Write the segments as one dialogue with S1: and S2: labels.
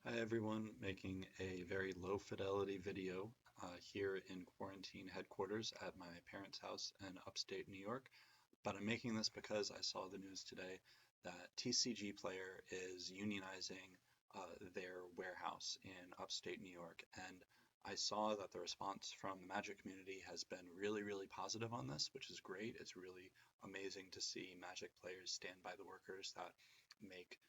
S1: Hi everyone, making a very low fidelity video here in quarantine headquarters at my parents' house in upstate New York. But I'm making this because I saw the news today that tcgplayer is unionizing their warehouse in upstate New York. And I saw that the response from the Magic community has been really, really positive on this, which is great. It's really amazing to see Magic players stand by the workers that make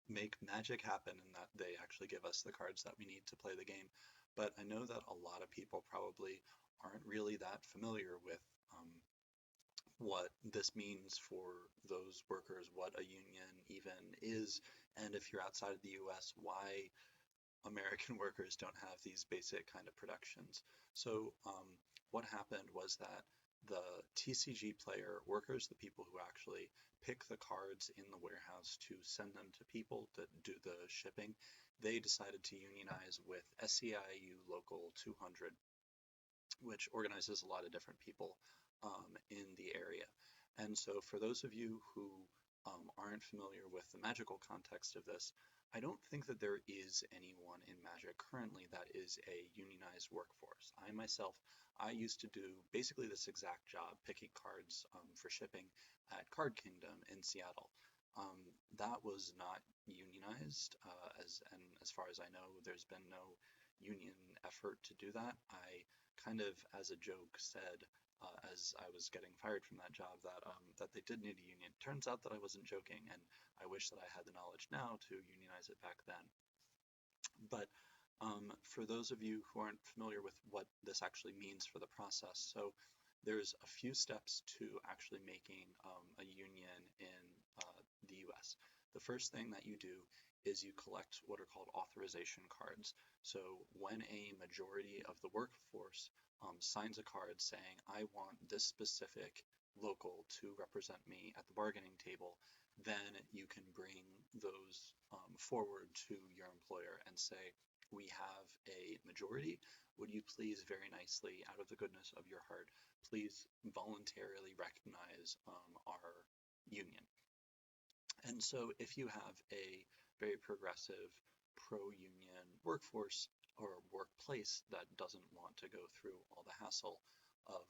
S1: make magic happen and that they actually give us the cards that we need to play the game. But I know that a lot of people probably aren't really that familiar with um, what this means for those workers, what a union even is, and if you're outside of the US, why American workers don't have these basic kind of protections. So what happened was that the tcgplayer workers, the people who actually pick the cards in the warehouse to send them to people that do the shipping, they decided to unionize with SEIU Local 200, which organizes a lot of different people in the area. And so, for those of you who aren't familiar with the magical context of this, I don't think that there is anyone in Magic currently that is a unionized workforce. I myself, I used to do basically this exact job, picking cards for shipping at Card Kingdom in Seattle. Um, that was not unionized, as far as I know, there's been no union effort to do that. I kind of as a joke said, as I was getting fired from that job, that they did need a union. Turns out that I wasn't joking, and I wish that I had the knowledge now to unionize it back then. But for those of you who aren't familiar with what this actually means for the process, so there's a few steps to actually making a union in the US. The first thing that you do is you collect what are called authorization cards. So when a majority of the workforce signs a card saying, I want this specific local to represent me at the bargaining table, then you can bring those forward to your employer and say, we have a majority. Would you please very nicely, out of the goodness of your heart, please voluntarily recognize our union? And so if you have a very progressive pro-union workforce or workplace that doesn't want to go through all the hassle of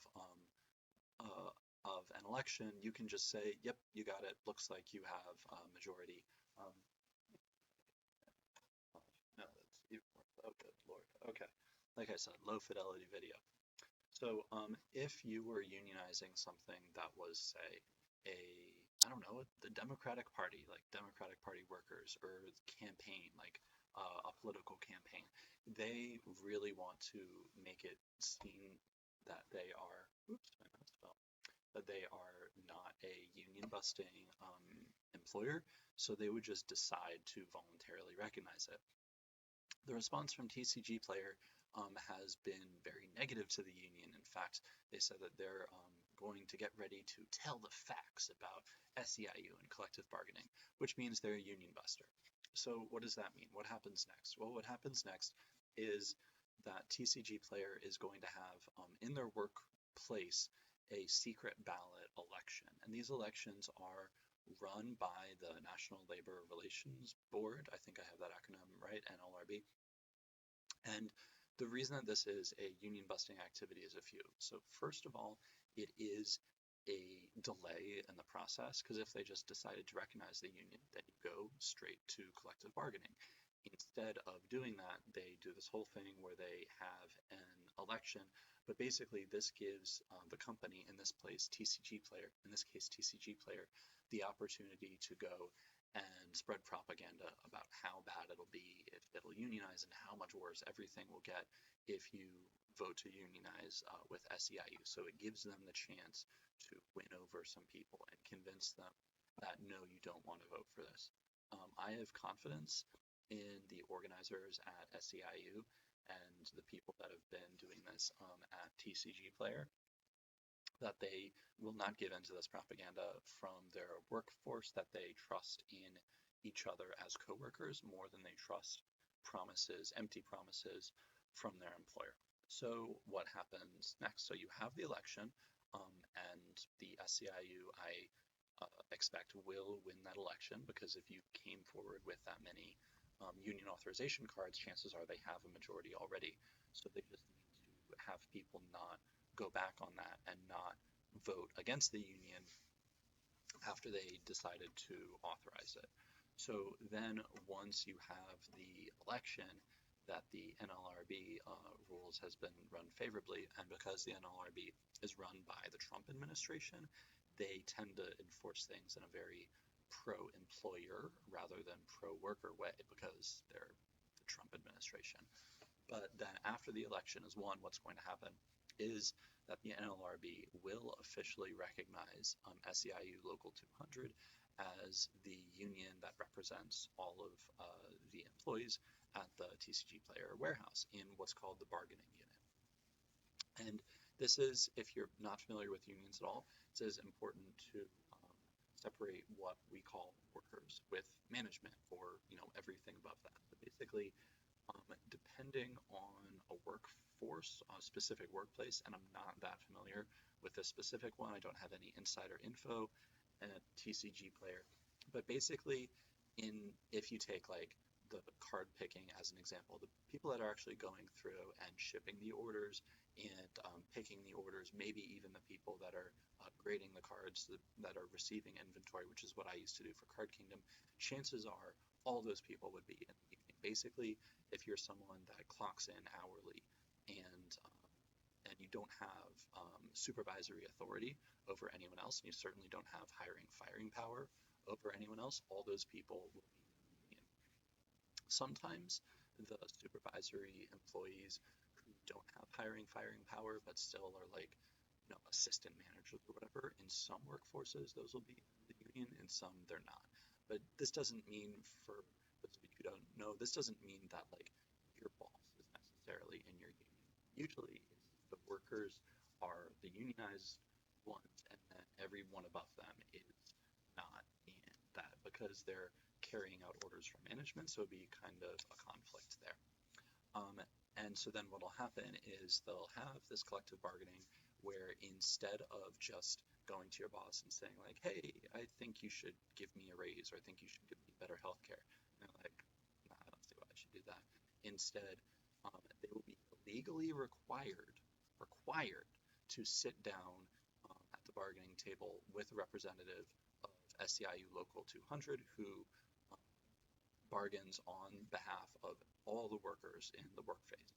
S1: uh, of an election, you can just say, "Yep, you got it. Looks like you have a majority." Um, no, that's even worse. Oh, good Lord. Okay. Like I said, low fidelity video. So, if you were unionizing something that was, say, a, I don't know, the Democratic Party, like Democratic Party workers, or campaign, like a political campaign, they really want to make it seem that they are, oops, I misspelled, that they are not a union busting employer, so they would just decide to voluntarily recognize it. The response from tcgplayer has been very negative to the union. In fact, they said that they're going to get ready to tell the facts about SEIU and collective bargaining, which means they're a union buster. So what does that mean? What happens next? Well, what happens next is that tcgplayer is going to have in their workplace a secret ballot election. And these elections are run by the National Labor Relations Board. I think I have that acronym right, NLRB. And the reason that this is a union busting activity is a few. So first of all, it is a delay in the process, because if they just decided to recognize the union, then you go straight to collective bargaining. Instead of doing that, they do this whole thing where they have an election, but basically this gives the company, in this place tcgplayer, in this case tcgplayer, the opportunity to go and spread propaganda about how bad it'll be if it'll unionize and how much worse everything will get if you vote to unionize with SEIU. So it gives them the chance to win over some people and convince them that no, you don't want to vote for this. I have confidence in the organizers at SEIU and the people that have been doing this at tcgplayer, that they will not give in to this propaganda from their workforce, that they trust in each other as coworkers more than they trust promises, empty promises from their employer. So what happens next? So you have the election, and the SEIU, I expect, will win that election, because if you came forward with that many union authorization cards, chances are they have a majority already. So they just need to have people not go back on that and not vote against the union after they decided to authorize it. So then once you have the election that the NLRB rules has been run favorably, and because the NLRB is run by the Trump administration, they tend to enforce things in a very pro-employer rather than pro-worker way because they're the Trump administration. But then after the election is won, what's going to happen is that the NLRB will officially recognize SEIU Local 200 as the union that represents all of the employees at the tcgplayer warehouse in what's called the bargaining unit. And this is, if you're not familiar with unions at all, it is important to separate what we call workers with management, or everything above that. So basically, depending on a workforce, a specific workplace, and I'm not that familiar with this specific one, I don't have any insider info at tcgplayer, but basically, if you take like the card picking as an example, the people that are actually going through and shipping the orders and picking the orders, maybe even the people that are grading the cards that are receiving inventory, which is what I used to do for Card Kingdom, chances are all those people would be in the union. Basically, if you're someone that clocks in hourly and you don't have supervisory authority over anyone else, and you certainly don't have hiring, firing power over anyone else, all those people will be in the union. Sometimes the supervisory employees who don't have hiring, firing power, but still are like, assistant managers or whatever, in some workforces, those will be in the union, in some they're not. But this doesn't mean, for those of you who don't know, this doesn't mean that like your boss is necessarily in your union. Usually the workers are the unionized ones, and then everyone above them is not in that because they're carrying out orders from management, so it'd be kind of a conflict there. And so then what will happen is they'll have this collective bargaining where instead of just going to your boss and saying like, hey, I think you should give me a raise, or I think you should give me better health care, and they're like, nah, I don't see why I should do that. Instead, they will be legally required to sit down at the bargaining table with a representative of SEIU Local 200 who bargains on behalf of all the workers in the workplace.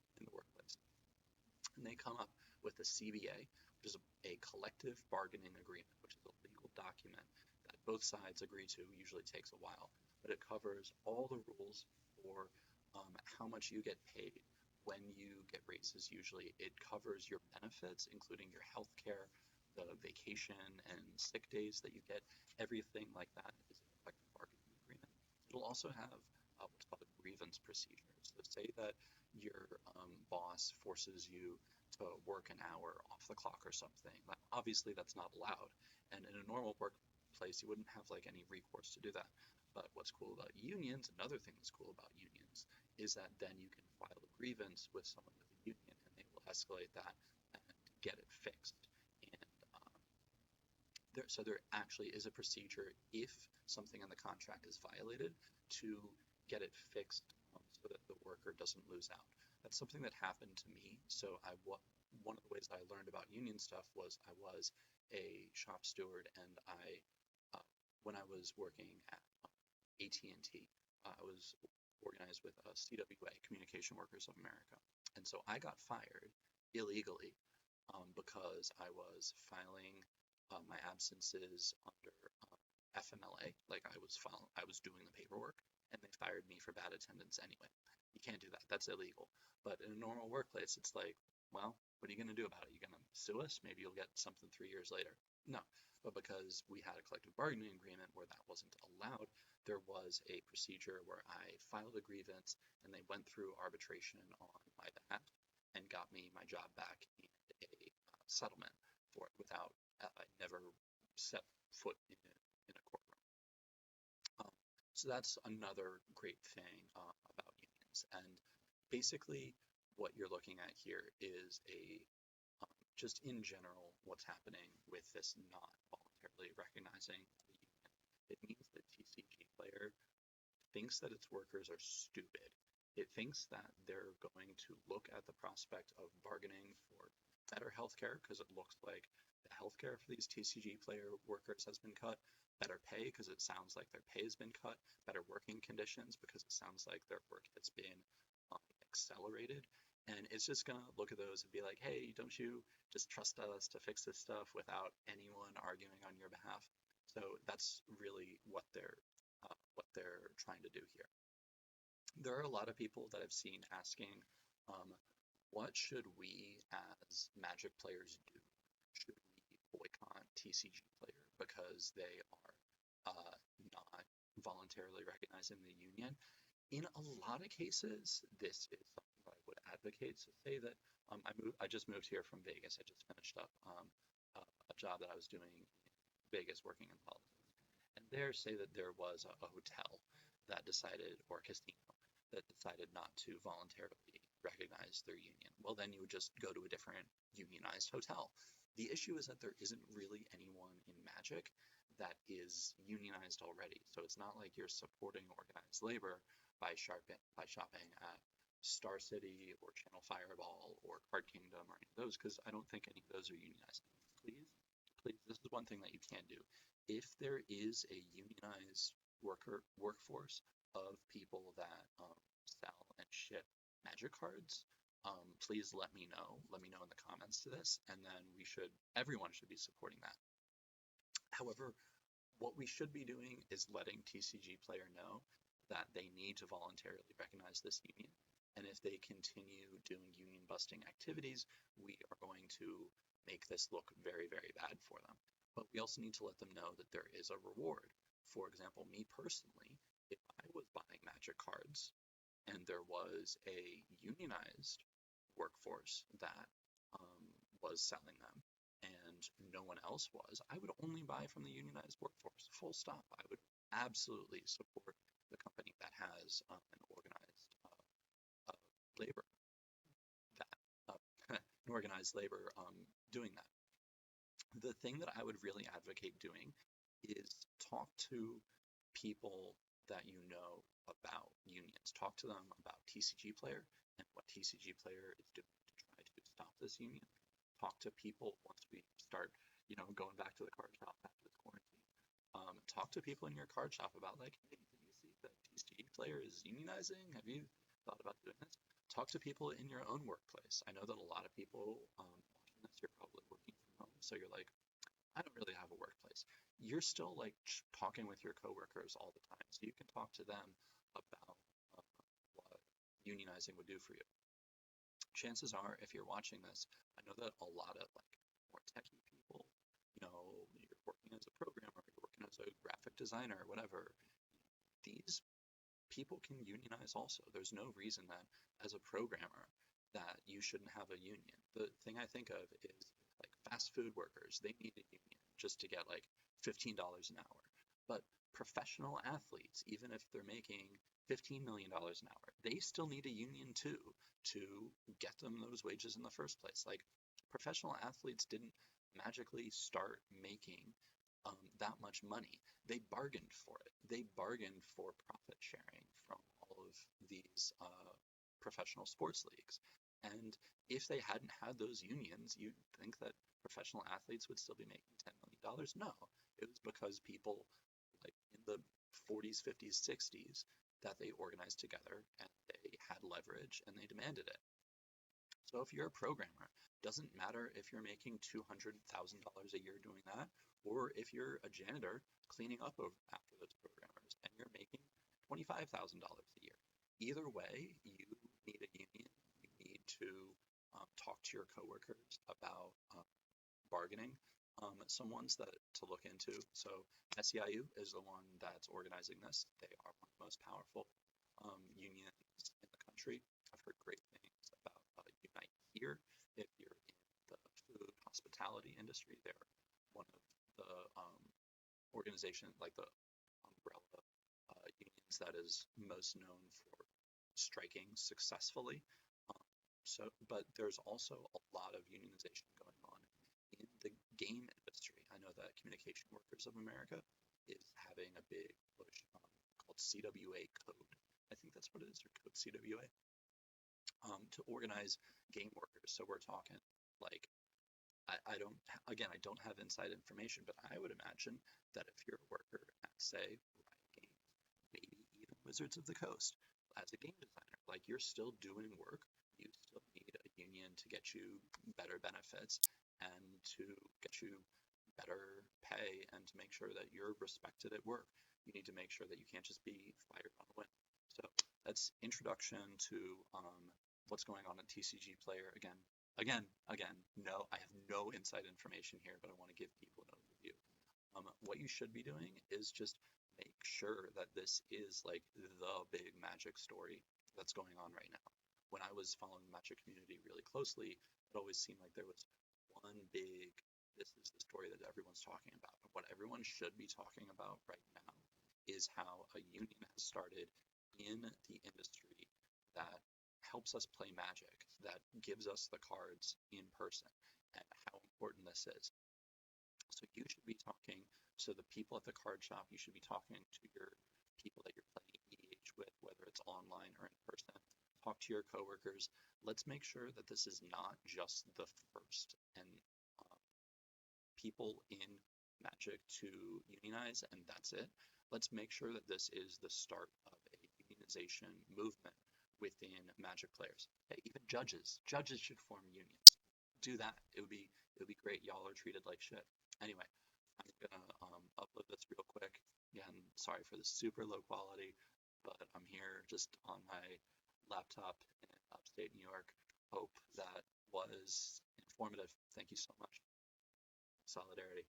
S1: And they come up with a CBA, which is a collective bargaining agreement, which is a legal document that both sides agree to. Usually takes a while, but it covers all the rules for how much you get paid when you get raises. Usually it covers your benefits, including your health care, the vacation and sick days that you get. Everything like that is a collective bargaining agreement. It'll also have what's called a grievance procedure. So say that your boss forces you to work an hour off the clock or something. Obviously, that's not allowed. And in a normal workplace, you wouldn't have like any recourse to do that. But what's cool about unions, another thing that's cool about unions, is that then you can file a grievance with someone with a union, and they will escalate that and get it fixed. And so there actually is a procedure if something in the contract is violated to get it fixed so that the worker doesn't lose out. That's something that happened to me. So one of the ways I learned about union stuff was I was a shop steward, and when I was working at AT&T, I was organized with CWA, Communication Workers of America. And so I got fired illegally because I was filing my absences under FMLA, like I was doing the paperwork, and they fired me for bad attendance anyway. You can't do that. That's illegal. But in a normal workplace, it's like, well, what are you going to do about it? You're going to sue us? Maybe you'll get something 3 years later. No. But because we had a collective bargaining agreement where that wasn't allowed, there was a procedure where I filed a grievance, and they went through arbitration on my behalf and got me my job back and a settlement for it without I never set foot in a courtroom. So that's another great thing about unions. And basically what you're looking at here is just in general what's happening with this not voluntarily recognizing the union. It means that tcgplayer thinks that its workers are stupid. It thinks that they're going to look at the prospect of bargaining for better healthcare because it looks like the healthcare for these TCG player workers has been cut, better pay because it sounds like their pay has been cut, better working conditions because it sounds like their work has been accelerated. And it's just going to look at those and be like, hey, don't you just trust us to fix this stuff without anyone arguing on your behalf? So that's really what they're trying to do here. There are a lot of people that I've seen asking, um, what should we as Magic players do? Should we boycott TCG player because they are not voluntarily recognizing the union? In a lot of cases, this is something that I would advocate. So say that I just moved here from Vegas. I just finished up a job that I was doing in Vegas working in politics. And there, say that there was a hotel that decided, or a casino, that decided not to voluntarily recognize their union. Well, then you would just go to a different unionized hotel. The issue is that there isn't really anyone in Magic that is unionized already. So it's not like you're supporting organized labor by shopping at Star City or Channel Fireball or Card Kingdom or any of those, because I don't think any of those are unionized. Please, this is one thing that you can do. If there is a unionized workforce of people that sell and ship Magic cards, please let me know. Let me know in the comments to this, and then everyone should be supporting that. However, what we should be doing is letting TCG player know that they need to voluntarily recognize this union. And if they continue doing union busting activities, we are going to make this look very, very bad for them. But we also need to let them know that there is a reward. For example, me personally, if I was buying Magic cards and there was a unionized workforce that was selling them and no one else was, I would only buy from the unionized workforce, full stop. I would absolutely support the company that has an organized labor an organized labor doing that. The thing that I would really advocate doing is talk to people that you know about unions. Talk to them about TCG player and what TCG player is doing to try to stop this union. Talk to people once we start, going back to the card shop after this quarantine. Talk to people in your card shop about like, hey, did you see that TCG player is unionizing? Have you thought about doing this? Talk to people in your own workplace. I know that a lot of people watching this, you're probably working from home, so you're like, I don't really have a workplace. You're still like talking with your coworkers all the time, so you can talk to them about what unionizing would do for you. Chances are, if you're watching this, I know that a lot of like more techie people, you're working as a programmer, you're working as a graphic designer, whatever. These people can unionize also. There's no reason that as a programmer that you shouldn't have a union. The thing I think of is like fast food workers. They need a union just to get like $15 an hour. But professional athletes, even if they're making $15 million an hour, they still need a union too to get them those wages in the first place. Like professional athletes didn't magically start making that much money. They bargained for it. They bargained for profit sharing from all of these professional sports leagues. And if they hadn't had those unions, you'd think that professional athletes would still be making $10 million. No, it was because people like in the 40s, 50s, 60s that they organized together and they had leverage and they demanded it. So if you're a programmer, doesn't matter if you're making $200,000 a year doing that, or if you're a janitor cleaning up after those programmers and you're making $25,000 a year. Either way, you need a union. You need to talk to your coworkers about bargaining. Some ones that to look into. So SEIU is the one that's organizing this. They are one of the most powerful unions in the country. I've heard great things about Unite here. If you're in the food hospitality industry, they're one of the organization, like the umbrella unions that is most known for striking successfully. But there's also a lot of unionization going on in the game industry. I know that Communication Workers of America is having a big push called CWA code. I think that's what it is, or code CWA, to organize game workers. So we're talking like, I don't, again, I don't have inside information, but I would imagine that if you're a worker at, say, Riot Games, maybe even Wizards of the Coast, as a game designer, like you're still doing work, you still need a union to get you better benefits and to get you better pay and to make sure that you're respected at work. You need to make sure that you can't just be fired on a whim. So that's introduction to what's going on at tcgplayer. Again, no, I have no inside information here, but I want to give people an overview. What you should be doing is just make sure that this is like the big Magic story that's going on right now. When I was following the Magic community really closely, it always seemed like there was one big, this is the story that everyone's talking about. But what everyone should be talking about right now is how a union has started in the industry that helps us play Magic, that gives us the cards in person, and how important this is. So you should be talking to the people at the card shop. You should be talking to your people that you're playing EDH with, whether it's online or in person. Talk to your coworkers. Let's make sure that this is not just the first and people in Magic to unionize, and that's it. Let's make sure that this is the start of a unionization movement within Magic players. Hey, even judges should form unions. Do that. It would be great. Y'all are treated like shit. Anyway, I'm gonna upload this real quick. Again, sorry for the super low quality, but I'm here just on my laptop in upstate New York. Hope that was informative. Thank you so much. Solidarity.